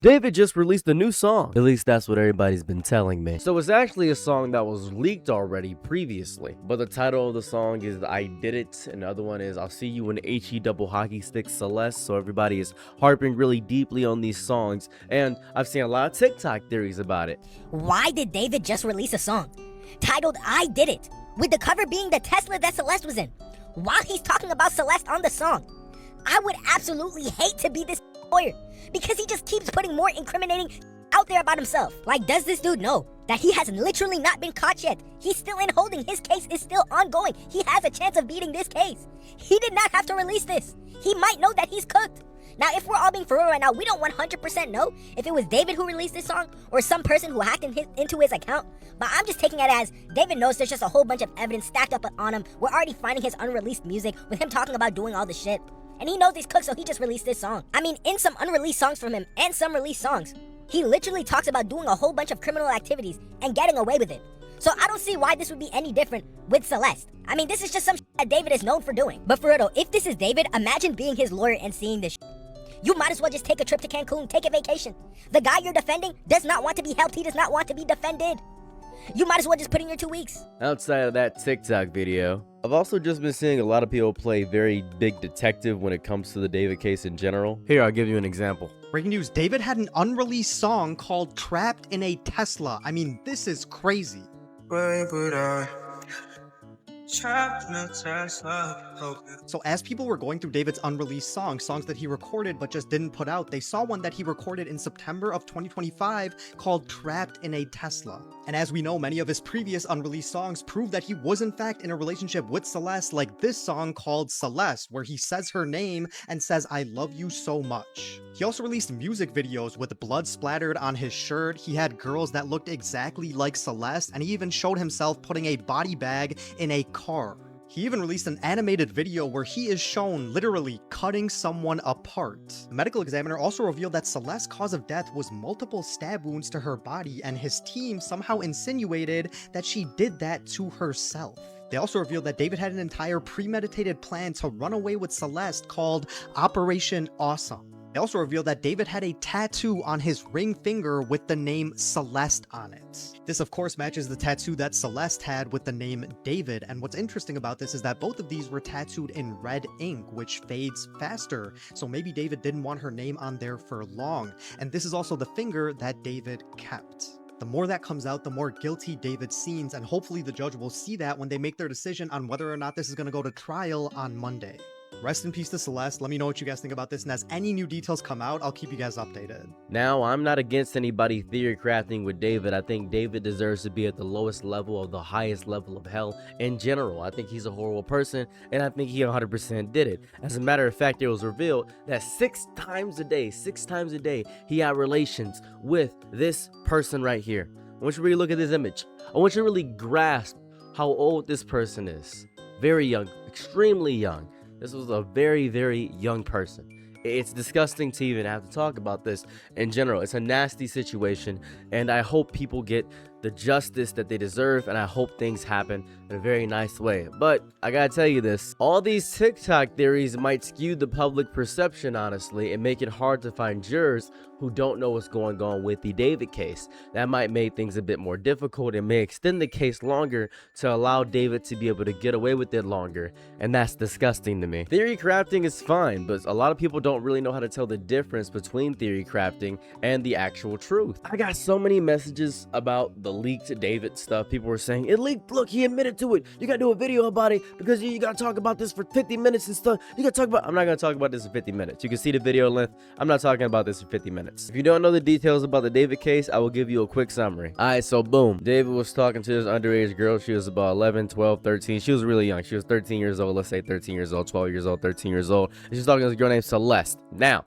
David just released a new song. At least that's what everybody's been telling me. So it's actually a song that was leaked already previously. But the title of the song is I Did It. And the other one is I'll See You in HE Double Hockey Stick Celeste. So everybody is harping really deeply on these songs. And I've seen a lot of TikTok theories about it. Why did David just release a song titled I Did It, with the cover being the Tesla that Celeste was in, while he's talking about Celeste on the song? I would absolutely hate to be this lawyer, because he just keeps putting more incriminating out there about himself. Like, does this dude know that he has literally not been caught yet? He's still in holding. His case is still ongoing. He has a chance of beating this case. He did not have to release this. He might know that he's cooked. Now, if we're all being for real right now, we don't 100% know if it was David who released this song or some person who hacked into his account. But I'm just taking it as David knows there's just a whole bunch of evidence stacked up on him. We're already finding his unreleased music with him talking about doing all this shit. And he knows he's cooked, so he just released this song. I mean, in some unreleased songs from him and some released songs, he literally talks about doing a whole bunch of criminal activities and getting away with it. So I don't see why this would be any different with Celeste. I mean, this is just some shit that David is known for doing. But for real though, if this is David, imagine being his lawyer and seeing this shit. You might as well just take a trip to Cancun, take a vacation. The guy you're defending does not want to be helped. He does not want to be defended. You might as well just put in your 2 weeks. Outside of that TikTok video, I've also just been seeing a lot of people play very big detective when it comes to the David case in general. Here, I'll give you an example. Breaking news, David had an unreleased song called Trapped in a Tesla. I mean, this is crazy. So as people were going through David's unreleased songs that he recorded but just didn't put out, they saw one that he recorded in September of 2025 called Trapped in a Tesla. And as we know, many of his previous unreleased songs prove that he was in fact in a relationship with Celeste, like this song called Celeste, where he says her name and says, "I love you so much." He also released music videos with blood splattered on his shirt. He had girls that looked exactly like Celeste, and he even showed himself putting a body bag in a car. He even released an animated video where he is shown literally cutting someone apart. The medical examiner also revealed that Celeste's cause of death was multiple stab wounds to her body, and his team somehow insinuated that she did that to herself. They also revealed that David had an entire premeditated plan to run away with Celeste called Operation Awesome. They also revealed that David had a tattoo on his ring finger with the name Celeste on it. This of course matches the tattoo that Celeste had with the name David, and what's interesting about this is that both of these were tattooed in red ink, which fades faster, so maybe David didn't want her name on there for long, and this is also the finger that David kept. The more that comes out, the more guilty David seems, and hopefully the judge will see that when they make their decision on whether or not this is going to go to trial on Monday. Rest in peace to Celeste. Let me know what you guys think about this, and as any new details come out, I'll keep you guys updated. Now, I'm not against anybody theory crafting with David. I think David deserves to be at the lowest level of the highest level of hell in general. I think he's a horrible person, and I think he 100% did it. As a matter of fact, it was revealed that 6 times a day, he had relations with this person right here. I want you to really look at this image. I want you to really grasp how old this person is. Very young, extremely young. This was a very, very young person. It's disgusting to even have to talk about this in general. It's a nasty situation, and I hope people get the justice that they deserve, and I hope things happen in a very nice way. But I gotta tell you this, all these TikTok theories might skew the public perception, honestly, and make it hard to find jurors who don't know what's going on with the David case. That might make things a bit more difficult and may extend the case longer to allow David to be able to get away with it longer, and that's disgusting to me. Theory crafting is fine, but a lot of people don't really know how to tell the difference between theory crafting and the actual truth. I got so many messages about the leaked David stuff. People were saying, it leaked, look, he admitted to it. You gotta do a video about it because you gotta talk about this for 50 minutes and stuff. You gotta talk about, I'm not gonna talk about this for 50 minutes. You can see the video length. I'm not talking about this for 50 minutes. If you don't know the details about the David case, I will give you a quick summary. Alright, so boom. David was talking to this underage girl. She was about 11, 12, 13. She was really young. She was 13 years old. Let's say 13 years old, 12 years old, 13 years old. And she was talking to this girl named Celeste. Now,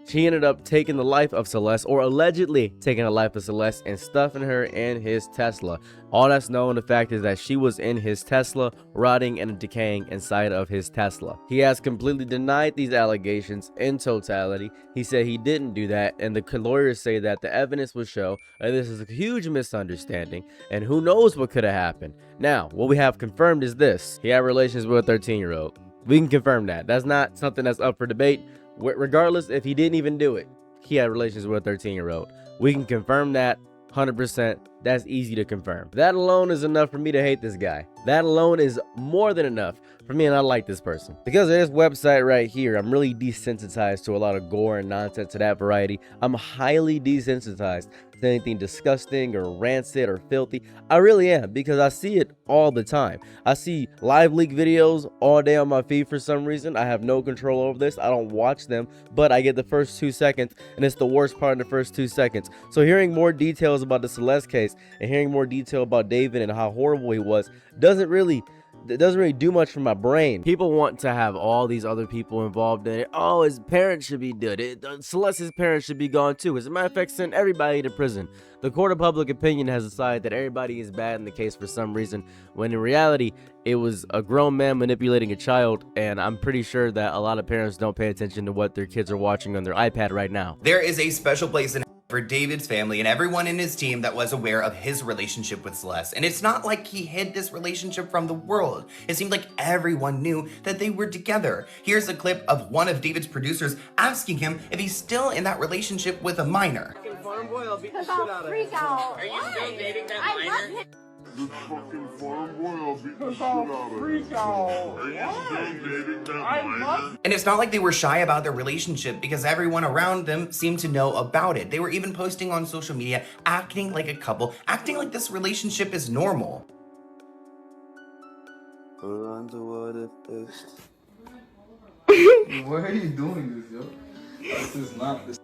she ended up taking the life of Celeste, or allegedly taking the life of Celeste, and stuffing her in his Tesla. All that's known, the fact is that she was in his Tesla, rotting and decaying inside of his Tesla. He has completely denied these allegations in totality. He said he didn't do that, and the lawyers say that the evidence will show that this is a huge misunderstanding, and who knows what could have happened. Now, what we have confirmed is this. He had relations with a 13-year-old. We can confirm that. That's not something that's up for debate. Regardless if he didn't even do it, he had relations with a 13-year-old. We can confirm that 100%. That's easy to confirm. That alone is enough for me to hate this guy. That alone is more than enough for me, and I like this person. Because of this website right here, I'm really desensitized to a lot of gore and nonsense of that variety. I'm highly desensitized to anything disgusting or rancid or filthy. I really am, because I see it all the time. I see live leak videos all day on my feed for some reason. I have no control over this. I don't watch them, but I get the first 2 seconds, and it's the worst part in the first 2 seconds. So hearing more details about the Celeste case and hearing more detail about David and how horrible he was doesn't really do much for my brain. People want to have all these other people involved in it. Oh, his parents should be dead. Celeste's parents should be gone too. As a matter of fact, send everybody to prison. The court of public opinion has decided that everybody is bad in the case for some reason, when in reality, it was a grown man manipulating a child, and I'm pretty sure that a lot of parents don't pay attention to what their kids are watching on their iPad right now. There is a special place in for David's family and everyone in his team that was aware of his relationship with Celeste. And it's not like he hid this relationship from the world. It seemed like everyone knew that they were together. Here's a clip of one of David's producers asking him if he's still in that relationship with a minor. Farm boy, I'll beat the shit out of him. Are you still dating that minor? This fucking farm boy, I'll beat the shit out of him. Are you still dating that minor? And it's not like they were shy about their relationship, because everyone around them seemed to know about it. They were even posting on social media, acting like a couple, acting like this relationship is normal. Why are you doing this, yo? This is not this.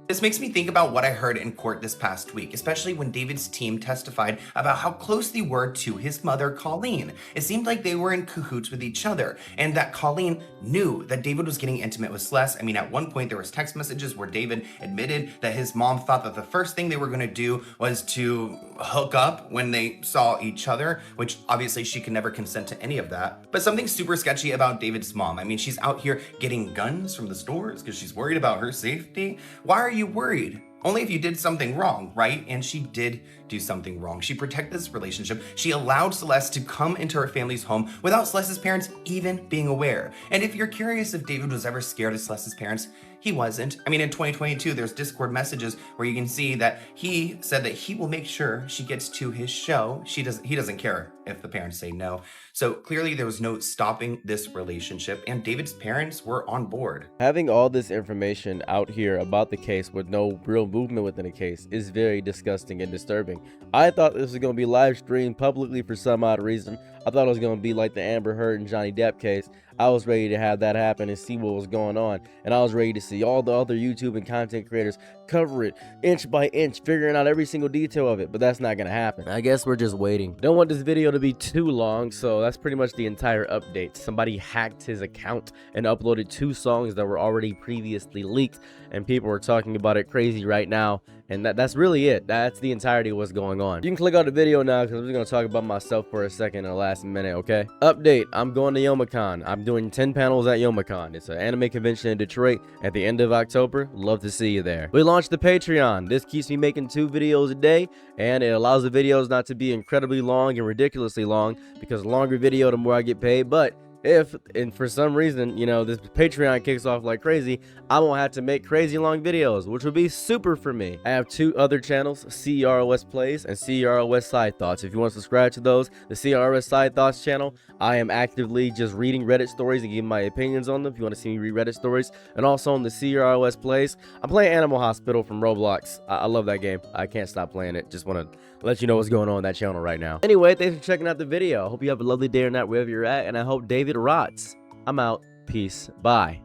This makes me think about what I heard in court this past week, especially when David's team testified about how close they were to his mother, Colleen. It seemed like they were in cahoots with each other, and that Colleen knew that David was getting intimate with Celeste. I mean, at one point there was text messages where David admitted that his mom thought that the first thing they were gonna do was to hook up when they saw each other, which obviously she could never consent to any of that. But something super sketchy about David's mom. I mean, she's out here getting guns from the stores because she's worried about her safety. Why are you worried? Only if you did something wrong, right? And she did do something wrong. She protected this relationship. She allowed Celeste to come into her family's home without Celeste's parents even being aware. And if you're curious if David was ever scared of Celeste's parents, he wasn't. I mean, in 2022, there's Discord messages where you can see that he said that he will make sure she gets to his show. He doesn't care if the parents say no. So clearly there was no stopping this relationship, and David's parents were on board. Having all this information out here about the case with no real movement within the case is very disgusting and disturbing. I thought this was going to be live streamed publicly for some odd reason. I thought it was going to be like the Amber Heard and Johnny Depp case. I was ready to have that happen and see what was going on, and I was ready to see all the other YouTube and content creators cover it inch by inch, figuring out every single detail of it, but that's not gonna happen. I guess we're just waiting. Don't want this video to be too long, so that's pretty much the entire update. Somebody hacked his account and uploaded 2 songs that were already previously leaked, and people are talking about it crazy right now, and that's really it. That's the entirety of what's going on. You can click on the video now, because I'm just gonna talk about myself for a second in the last minute, okay? Update, I'm going to YomaCon. I'm doing 10 panels at YomaCon. It's an anime convention in Detroit at the end of October. Love to see you there. We launched the Patreon. This keeps me making 2 videos a day, and it allows the videos not to be incredibly long and ridiculously long, because the longer video, the more I get paid. But if, and for some reason, you know, this Patreon kicks off like crazy, I won't have to make crazy long videos, which would be super for me. I have 2 other channels, CROS Plays and CROS Side Thoughts. If you want to subscribe to those, the CROS Side Thoughts channel, I am actively just reading Reddit stories and giving my opinions on them if you want to see me read Reddit stories. And also on the CROS Plays, I'm playing Animal Hospital from Roblox. I love that game. I can't stop playing it. Just want to let you know what's going on that channel right now. Anyway, thanks for checking out the video. I hope you have a lovely day or night wherever you're at, and I hope David rots. I'm out. Peace. Bye.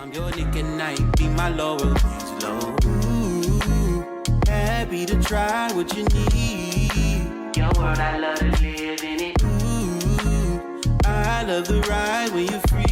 I'm your Nick at night, be my Laurel, he's low. Ooh, happy to try what you need. Your world, I love to live in it. Ooh, I love the ride when you're free.